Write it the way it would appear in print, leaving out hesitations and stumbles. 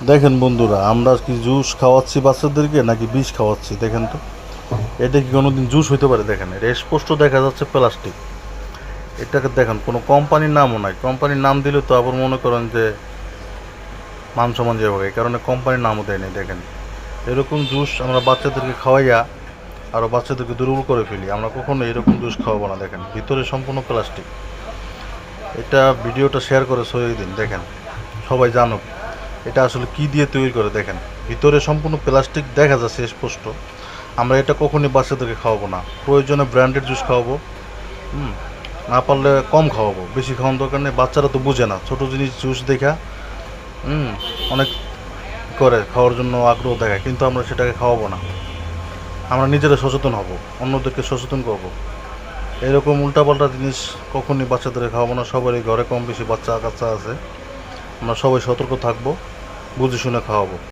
দেখেন বন্ধুরা, আমরা কি জুস খাওয়াচ্ছি বাচ্চাদেরকে নাকি বিষ খাওয়াচ্ছি দেখেন তো। এটা কি কোনোদিন জুস হইতে পারে? দেখেন, এটা স্পষ্ট দেখা যাচ্ছে প্লাস্টিক। এটাকে দেখেন, কোনো কোম্পানির নামও নাই। কোম্পানির নাম দিলে তো আবার মনে করেন যে মান সম্মান যাবে, এই কারণে কোম্পানির নামও দেয়নি। দেখেন, এরকম জুস আমরা বাচ্চাদেরকে খাওয়াইয়া আরও বাচ্চাদেরকে দুর্বল করে ফেলি। আমরা কখনো এরকম জুস খাওয়াবো না। দেখেন, ভিতরে সম্পূর্ণ প্লাস্টিক। এটা ভিডিওটা শেয়ার করে ছড়িয়ে দিন, দেখেন সবাই জানুক এটা আসলে কি দিয়ে তৈরি করে। দেখেন, ভিতরে সম্পূর্ণ প্লাস্টিক দেখা যাচ্ছে স্পষ্ট। আমরা এটা কখনই বাচ্চাদেরকে খাওয়াবো না। প্রয়োজনে ব্র্যান্ডেড জুস খাওয়াবো, না পারলে কম খাওয়াবো। বেশি খাওয়ানোর দরকার নেই, বাচ্চারা তো বুঝে না। ছোটো জিনিস জুস দেখা অনেক করে খাওয়ার জন্য আগ্রহ দেখায়, কিন্তু আমরা সেটাকে খাওয়াবো না। আমরা নিজেরা সচেতন হব, অন্যদেরকে সচেতন করব। এরকম উল্টাপাল্টা জিনিস কখনই বাচ্চাদেরকে খাওয়াবো না। সবারই ঘরে কম বেশি বাচ্চা কাচ্চা আছে, আমরা সবাই সতর্ক থাকবো, বুঝে শুনে খাওয়াবো।